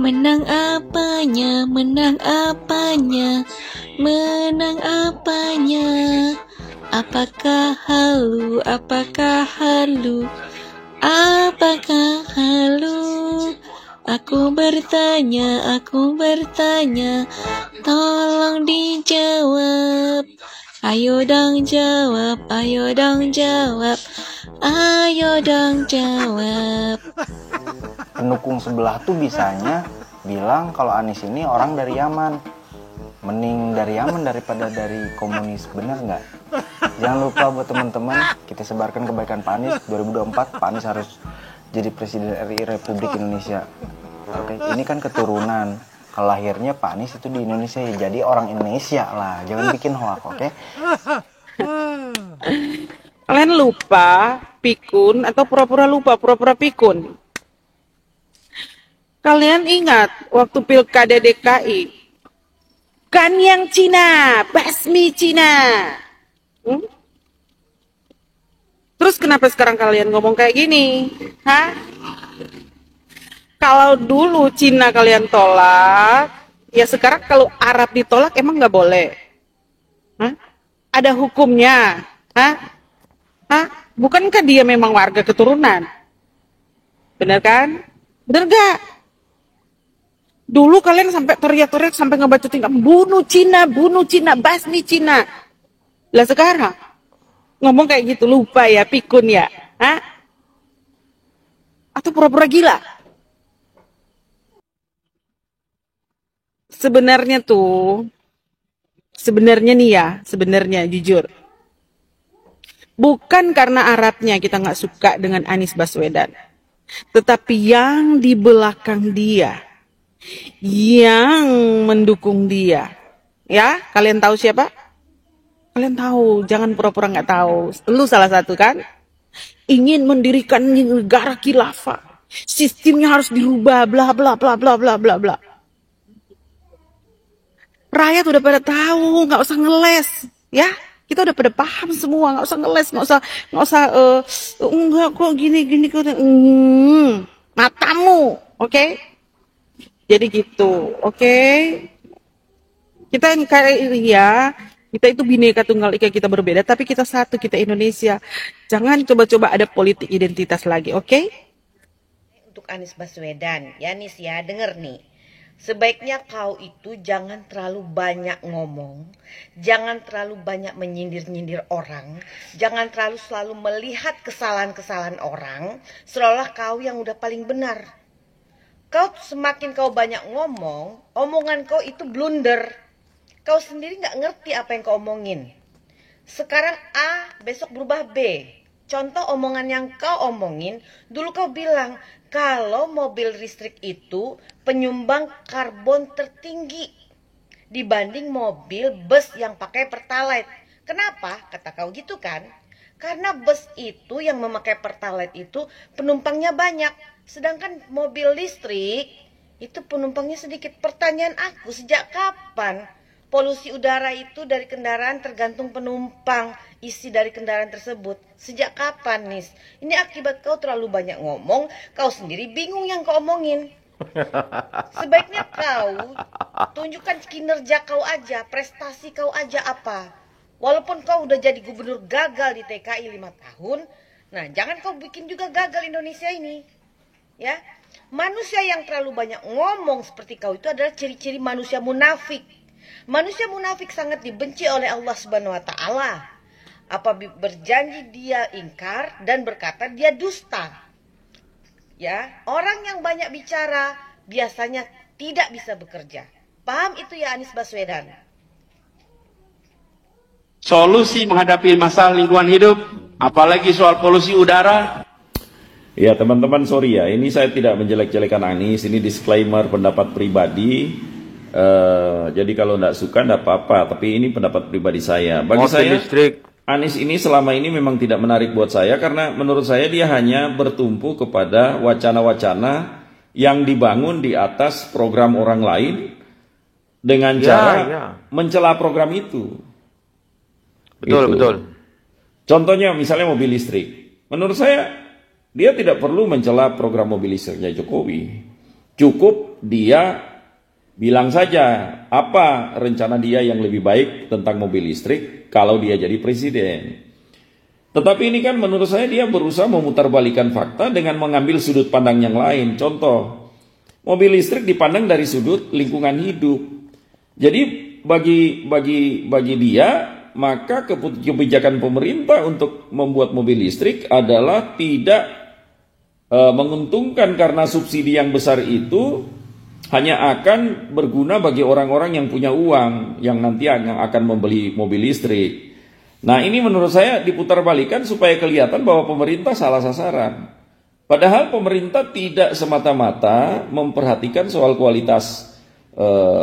Menang apanya, menang apanya, menang apanya? Apakah halu, apakah halu, apakah halu? Aku bertanya, tolong dijawab. Ayo dong jawab, ayo dong jawab, ayo dong jawab. Pendukung sebelah tuh bisanya bilang kalau Anies ini orang dari Yaman. Mending dari Yaman daripada dari komunis, bener nggak? Jangan lupa buat teman-teman, kita sebarkan kebaikan Pak Anies. 2024 Pak Anies harus jadi Presiden RI Republik Indonesia. Oke, ini kan keturunan. Kalau lahirnya Pak Anies itu di Indonesia, ya jadi orang Indonesia lah. Jangan bikin hoax, oke? Kalian lupa pikun atau pura-pura lupa, pura-pura pikun? Kalian ingat waktu pilkada DKI, kan yang Cina, basmi Cina. Terus kenapa sekarang kalian ngomong kayak gini? Hah? Kalau dulu Cina kalian tolak, ya sekarang kalau Arab ditolak emang nggak boleh? Hah? Ada hukumnya? Hah? Hah? Bukankah dia memang warga keturunan? Bener kan? Bener gak? Dulu kalian sampai teriak-teriak sampai ngebaca tingkat bunuh Cina, basmi Cina. Lah sekarang ngomong kayak gitu, lupa ya, pikun ya? Hah? Atau pura-pura gila? Sebenarnya nih ya, sebenarnya jujur. Bukan karena Arabnya kita nggak suka dengan Anies Baswedan. Tetapi yang di belakang dia, yang mendukung dia. Ya, kalian tahu siapa? Kalian tahu, jangan pura-pura nggak tahu. Lu salah satu kan? Ingin mendirikan negara khilafah. Sistemnya harus dirubah, bla bla bla bla bla bla bla. Rakyat udah pada tahu, nggak usah ngeles, ya. Kita udah pada paham semua, nggak usah ngeles, nggak usah enggak kok gini kok. Matamu, oke? Jadi gitu, oke? Kita yang kayak ya, kita itu Bhinneka Tunggal Ika, kita berbeda, tapi kita satu, kita Indonesia. Jangan coba-coba ada politik identitas lagi, oke? Untuk Anies Baswedan, ya Anies ya, denger nih. Sebaiknya kau itu jangan terlalu banyak ngomong, jangan terlalu banyak menyindir-nyindir orang, jangan terlalu selalu melihat kesalahan-kesalahan orang, seolah kau yang udah paling benar. Kau semakin kau banyak ngomong, omongan kau itu blunder. Kau sendiri nggak ngerti apa yang kau omongin. Sekarang A, besok berubah B. Contoh omongan yang kau omongin, dulu kau bilang, kalau mobil listrik itu penyumbang karbon tertinggi dibanding mobil bus yang pakai pertalite. Kenapa? Kata kau gitu kan? Karena bus itu yang memakai pertalite itu penumpangnya banyak. Sedangkan mobil listrik itu penumpangnya sedikit. Pertanyaan aku, sejak kapan polusi udara itu dari kendaraan tergantung penumpang, isi dari kendaraan tersebut? Sejak kapan, Nis? Ini akibat kau terlalu banyak ngomong, kau sendiri bingung yang kau omongin. Sebaiknya kau tunjukkan kinerja kau aja, prestasi kau aja apa. Walaupun kau udah jadi gubernur gagal di TKI 5 tahun, nah jangan kau bikin juga gagal Indonesia ini. Ya, manusia yang terlalu banyak ngomong seperti kau itu adalah ciri-ciri manusia munafik. Manusia munafik sangat dibenci oleh Allah Subhanahu wa taala. Apabila berjanji dia ingkar dan berkata dia dusta. Ya, orang yang banyak bicara biasanya tidak bisa bekerja. Paham itu ya Anies Baswedan? Solusi menghadapi masalah lingkungan hidup, apalagi soal polusi udara. Ya teman-teman, sorry ya, ini saya tidak menjelek-jelekan Anies, ini disclaimer pendapat pribadi. Jadi kalau tidak suka tidak apa-apa, tapi ini pendapat pribadi saya. Bagi saya, Anies ini selama ini memang tidak menarik buat saya, karena menurut saya dia hanya bertumpu kepada wacana-wacana yang dibangun di atas program orang lain dengan cara mencela program itu. Betul. Contohnya misalnya mobil listrik. Menurut saya dia tidak perlu mencela program mobil listriknya Jokowi. Cukup dia bilang saja apa rencana dia yang lebih baik tentang mobil listrik kalau dia jadi presiden. Tetapi ini kan menurut saya dia berusaha memutarbalikan fakta dengan mengambil sudut pandang yang lain. Contoh, mobil listrik dipandang dari sudut lingkungan hidup. Jadi bagi dia, maka kebijakan pemerintah untuk membuat mobil listrik adalah tidak menguntungkan karena subsidi yang besar itu hanya akan berguna bagi orang-orang yang punya uang yang nanti akan membeli mobil listrik. Nah, ini menurut saya diputarbalikan supaya kelihatan bahwa pemerintah salah sasaran. Padahal pemerintah tidak semata-mata memperhatikan soal kualitas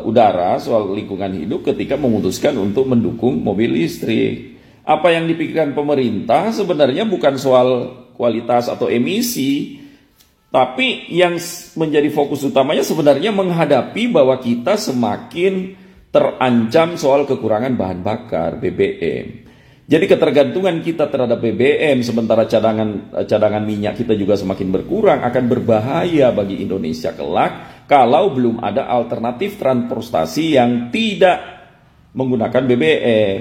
udara, soal lingkungan hidup ketika memutuskan untuk mendukung mobil listrik. Apa yang dipikirkan pemerintah sebenarnya bukan soal kualitas atau emisi, tapi yang menjadi fokus utamanya sebenarnya menghadapi bahwa kita semakin terancam soal kekurangan bahan bakar BBM. Jadi ketergantungan kita terhadap BBM sementara cadangan minyak kita juga semakin berkurang akan berbahaya bagi Indonesia kelak kalau belum ada alternatif transportasi yang tidak menggunakan BBM.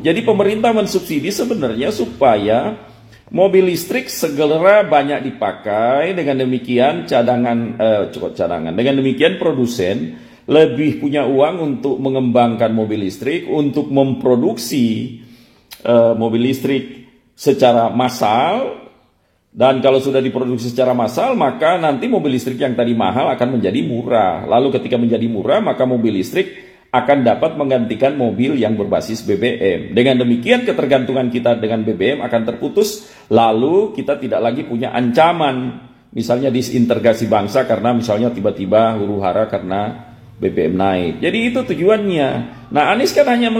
Jadi pemerintah mensubsidi sebenarnya supaya mobil listrik segera banyak dipakai, dengan demikian dengan demikian produsen lebih punya uang untuk mengembangkan mobil listrik, untuk memproduksi mobil listrik secara massal, dan kalau sudah diproduksi secara massal maka nanti mobil listrik yang tadi mahal akan menjadi murah. Lalu ketika menjadi murah maka mobil listrik akan dapat menggantikan mobil yang berbasis BBM. Dengan demikian ketergantungan kita dengan BBM akan terputus, lalu kita tidak lagi punya ancaman, misalnya disintegrasi bangsa karena misalnya tiba-tiba huru-hara karena BBM naik. Jadi itu tujuannya. Nah, Anies kan hanya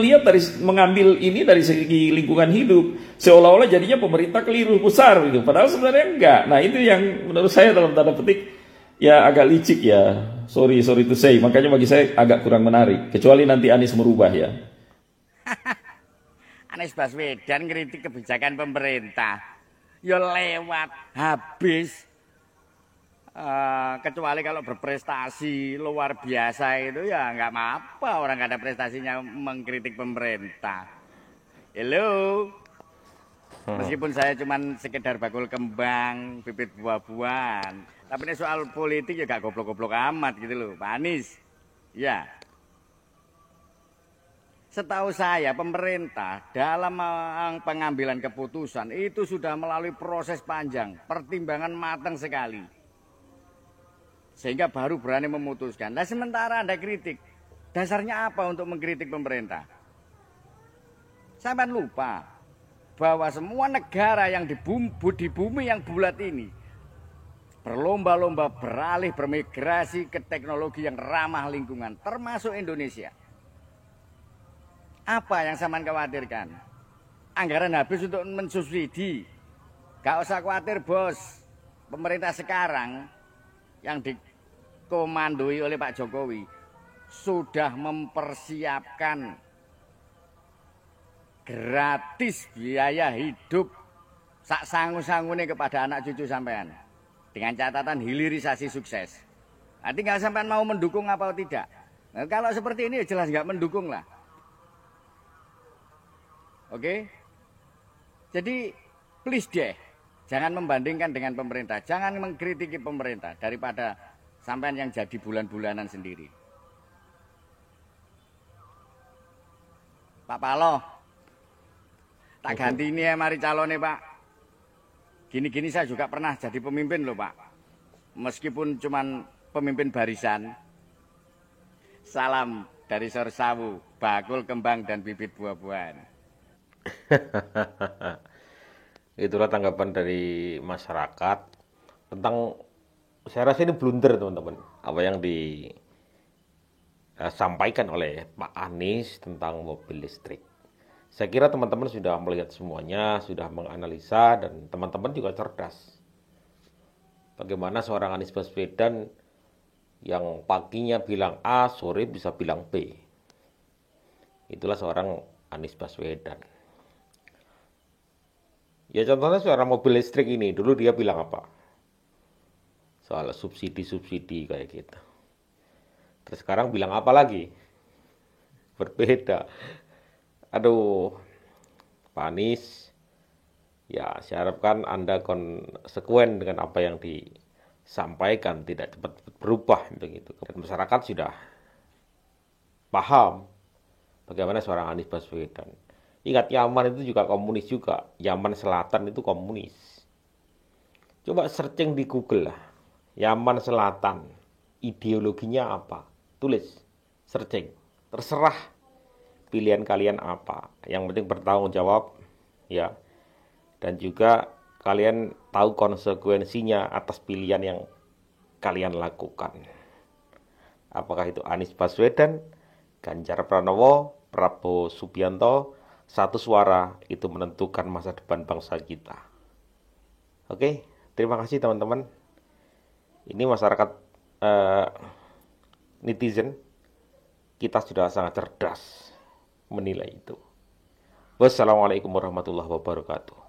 mengambil ini dari segi lingkungan hidup, seolah-olah jadinya pemerintah keliru besar gitu. Padahal sebenarnya enggak. Nah, itu yang menurut saya dalam tanda petik ya agak licik ya. Sorry to say. Makanya bagi saya agak kurang menarik. Kecuali nanti Anies merubah ya. Anies Baswedan ngeritik kebijakan pemerintah. Ya lewat habis. Kecuali kalau berprestasi luar biasa itu ya nggak apa-apa orang nggak ada prestasinya mengkritik pemerintah. Hello. Meskipun saya cuman sekedar bakul kembang, bibit buah-buahan, tapi ini soal politik ya gak goblok-goblok amat gitu loh, Pak Anies. Ya. Setahu saya pemerintah dalam pengambilan keputusan itu sudah melalui proses panjang, pertimbangan matang sekali. Sehingga baru berani memutuskan. Nah, sementara Anda kritik, dasarnya apa untuk mengkritik pemerintah? Sampai lupa bahwa semua negara yang di bumi yang bulat ini berlomba-lomba beralih bermigrasi ke teknologi yang ramah lingkungan, termasuk Indonesia. Apa yang sampean khawatirkan? Anggaran habis untuk mensubsidi. Gak usah khawatir bos, pemerintah sekarang yang dikomandoi oleh Pak Jokowi sudah mempersiapkan gratis biaya hidup sak sangu-sangune kepada anak cucu sampean dengan catatan hilirisasi sukses. Nanti nggak sampean mau mendukung apa tidak. Nah, kalau seperti ini jelas nggak mendukung lah. Oke? Jadi please deh, jangan membandingkan dengan pemerintah, jangan mengkritiki pemerintah daripada sampean yang jadi bulan-bulanan sendiri. Pak Paloh, tak ganti ini ya mari calonnya Pak. Gini-gini saya juga pernah jadi pemimpin loh Pak. Meskipun cuman pemimpin barisan. Salam dari Sorsawu, bakul kembang dan bibit buah-buahan. Itulah tanggapan dari masyarakat tentang, saya rasa ini blunder teman-teman, apa yang disampaikan oleh Pak Anies tentang mobil listrik. Saya kira teman-teman sudah melihat semuanya, sudah menganalisa, dan teman-teman juga cerdas. Bagaimana seorang Anies Baswedan yang paginya bilang A, sore bisa bilang B. Itulah seorang Anies Baswedan. Ya contohnya seorang mobil listrik ini, dulu dia bilang apa? soal subsidi-subsidi kayak gitu. Terus sekarang bilang apa lagi? Berbeda. Aduh, Pak Anies, ya saya harapkan Anda konsekuen dengan apa yang disampaikan, tidak cepat berubah begitu. Dan masyarakat sudah paham bagaimana seorang Anies Baswedan. Ingat, Yaman itu juga komunis juga. Yaman Selatan itu komunis. Coba searching di Google lah. Yaman Selatan, ideologinya apa? Tulis, searching. Terserah pilihan kalian apa. Yang penting bertanggung jawab, ya. Dan juga kalian tahu konsekuensinya atas pilihan yang kalian lakukan. Apakah itu Anies Baswedan, Ganjar Pranowo, Prabowo Subianto, satu suara itu menentukan masa depan bangsa kita. Oke, terima kasih teman-teman. Ini masyarakat netizen, kita sudah sangat cerdas menilai itu. Wassalamualaikum warahmatullahi wabarakatuh.